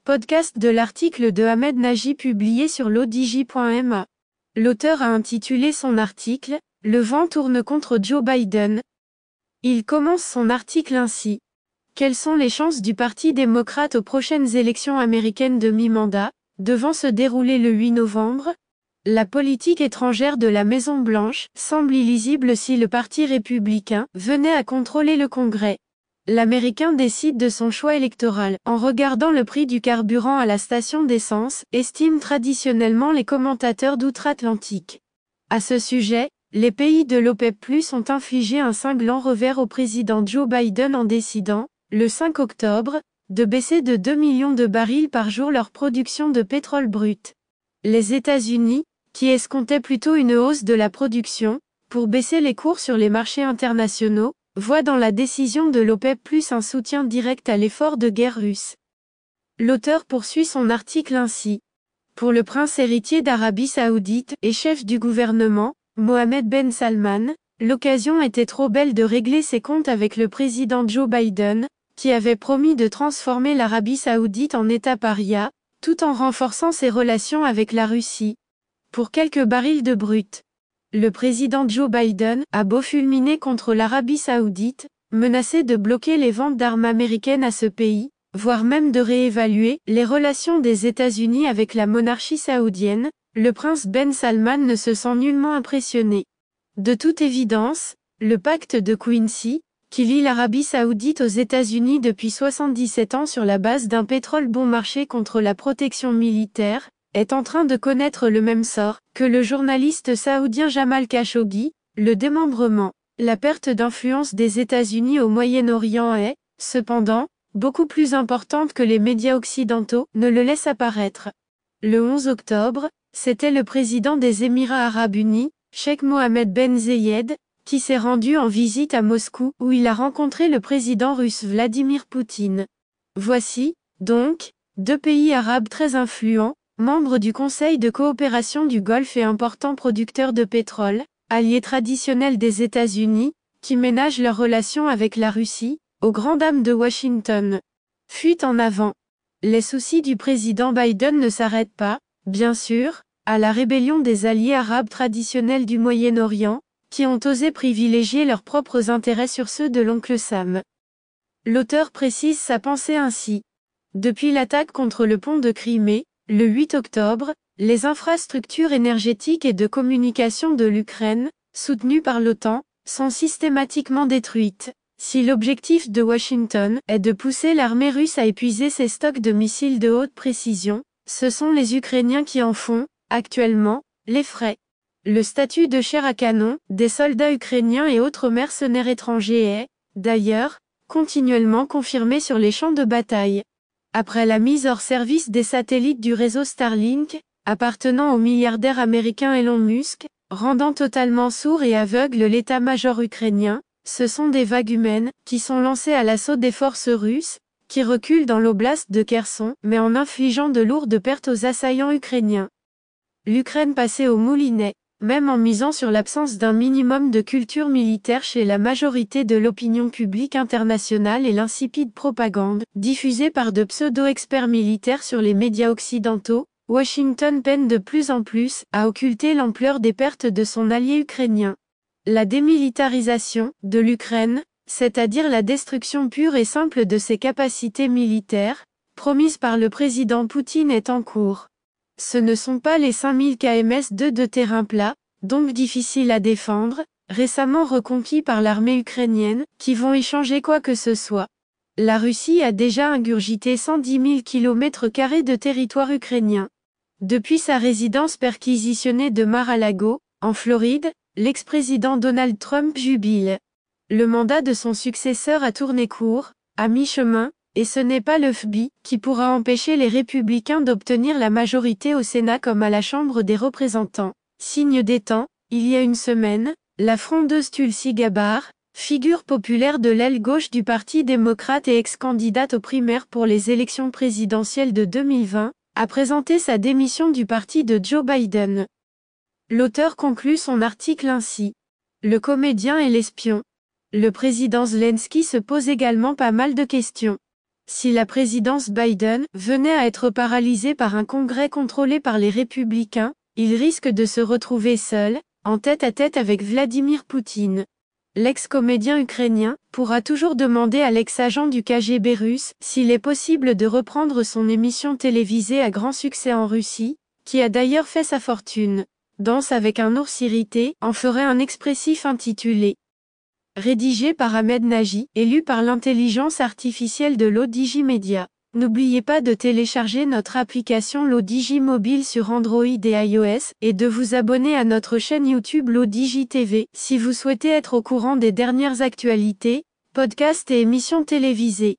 Podcast de l'article de Ahmed Nagy publié sur l'odj.ma. L'auteur a intitulé son article « Le vent tourne contre Joe Biden ». Il commence son article ainsi. Quelles sont les chances du Parti démocrate aux prochaines élections américaines de mi-mandat, devant se dérouler le 8 novembre? La politique étrangère de la Maison-Blanche semble illisible si le Parti républicain venait à contrôler le Congrès. L'Américain décide de son choix électoral en regardant le prix du carburant à la station d'essence, estiment traditionnellement les commentateurs d'outre-Atlantique. À ce sujet, les pays de l'OPEP+ ont infligé un cinglant revers au président Joe Biden en décidant, le 5 octobre, de baisser de 2 millions de barils par jour leur production de pétrole brut. Les États-Unis, qui escomptaient plutôt une hausse de la production, pour baisser les cours sur les marchés internationaux, voit dans la décision de l'OPEP+ un soutien direct à l'effort de guerre russe. L'auteur poursuit son article ainsi. Pour le prince héritier d'Arabie Saoudite et chef du gouvernement, Mohammed Ben Salman, l'occasion était trop belle de régler ses comptes avec le président Joe Biden, qui avait promis de transformer l'Arabie Saoudite en État paria, tout en renforçant ses relations avec la Russie. Pour quelques barils de brut. Le président Joe Biden a beau fulminer contre l'Arabie Saoudite, menacé de bloquer les ventes d'armes américaines à ce pays, voire même de réévaluer les relations des États-Unis avec la monarchie saoudienne, le prince Ben Salman ne se sent nullement impressionné. De toute évidence, le pacte de Quincy, qui lie l'Arabie Saoudite aux États-Unis depuis 77 ans sur la base d'un pétrole bon marché contre la protection militaire, est en train de connaître le même sort que le journaliste saoudien Jamal Khashoggi, le démembrement. La perte d'influence des États-Unis au Moyen-Orient est, cependant, beaucoup plus importante que les médias occidentaux ne le laissent apparaître. Le 11 octobre, c'était le président des Émirats arabes unis, Cheikh Mohammed Ben Zayed, qui s'est rendu en visite à Moscou où il a rencontré le président russe Vladimir Poutine. Voici, donc, deux pays arabes très influents, membres du Conseil de coopération du Golfe et importants producteurs de pétrole, alliés traditionnels des États-Unis, qui ménagent leurs relations avec la Russie, aux grandes dames de Washington. Fuite en avant. Les soucis du président Biden ne s'arrêtent pas, bien sûr, à la rébellion des alliés arabes traditionnels du Moyen-Orient, qui ont osé privilégier leurs propres intérêts sur ceux de l'oncle Sam. L'auteur précise sa pensée ainsi. Depuis l'attaque contre le pont de Crimée, le 8 octobre, les infrastructures énergétiques et de communication de l'Ukraine, soutenues par l'OTAN, sont systématiquement détruites. Si l'objectif de Washington est de pousser l'armée russe à épuiser ses stocks de missiles de haute précision, ce sont les Ukrainiens qui en font, actuellement, les frais. Le statut de chair à canon des soldats ukrainiens et autres mercenaires étrangers est, d'ailleurs, continuellement confirmé sur les champs de bataille. Après la mise hors service des satellites du réseau Starlink, appartenant au milliardaire américain Elon Musk, rendant totalement sourd et aveugle l'état-major ukrainien, ce sont des vagues humaines qui sont lancées à l'assaut des forces russes, qui reculent dans l'oblast de Kherson, mais en infligeant de lourdes pertes aux assaillants ukrainiens. L'Ukraine passait au moulinet, même en misant sur l'absence d'un minimum de culture militaire chez la majorité de l'opinion publique internationale et l'insipide propagande, diffusée par de pseudo-experts militaires sur les médias occidentaux, Washington peine de plus en plus à occulter l'ampleur des pertes de son allié ukrainien. La démilitarisation de l'Ukraine, c'est-à-dire la destruction pure et simple de ses capacités militaires, promise par le président Poutine est en cours. Ce ne sont pas les 5000 km2 de terrain plat, donc difficiles à défendre, récemment reconquis par l'armée ukrainienne, qui vont y changer quoi que ce soit. La Russie a déjà ingurgité 110 000 km² de territoire ukrainien. Depuis sa résidence perquisitionnée de Mar-a-Lago, en Floride, l'ex-président Donald Trump jubile. Le mandat de son successeur a tourné court, à mi-chemin, et ce n'est pas le FBI qui pourra empêcher les républicains d'obtenir la majorité au Sénat comme à la Chambre des représentants. Signe des temps, il y a une semaine, la frondeuse Tulsi Gabbard, figure populaire de l'aile gauche du Parti démocrate et ex-candidate aux primaires pour les élections présidentielles de 2020, a présenté sa démission du parti de Joe Biden. L'auteur conclut son article ainsi. Le comédien et l'espion. Le président Zelensky se pose également pas mal de questions. Si la présidence Biden venait à être paralysée par un Congrès contrôlé par les républicains, il risque de se retrouver seul, en tête-à-tête avec Vladimir Poutine. L'ex-comédien ukrainien pourra toujours demander à l'ex-agent du KGB russe s'il est possible de reprendre son émission télévisée à grand succès en Russie, qui a d'ailleurs fait sa fortune. Danse avec un ours irrité en ferait un expressif intitulé. Rédigé par Ahmed Nagy et lu par l'intelligence artificielle de l'Odigi Media. N'oubliez pas de télécharger notre application l'Odigi Mobile sur Android et iOS, et de vous abonner à notre chaîne YouTube l'Odigi TV, si vous souhaitez être au courant des dernières actualités, podcasts et émissions télévisées.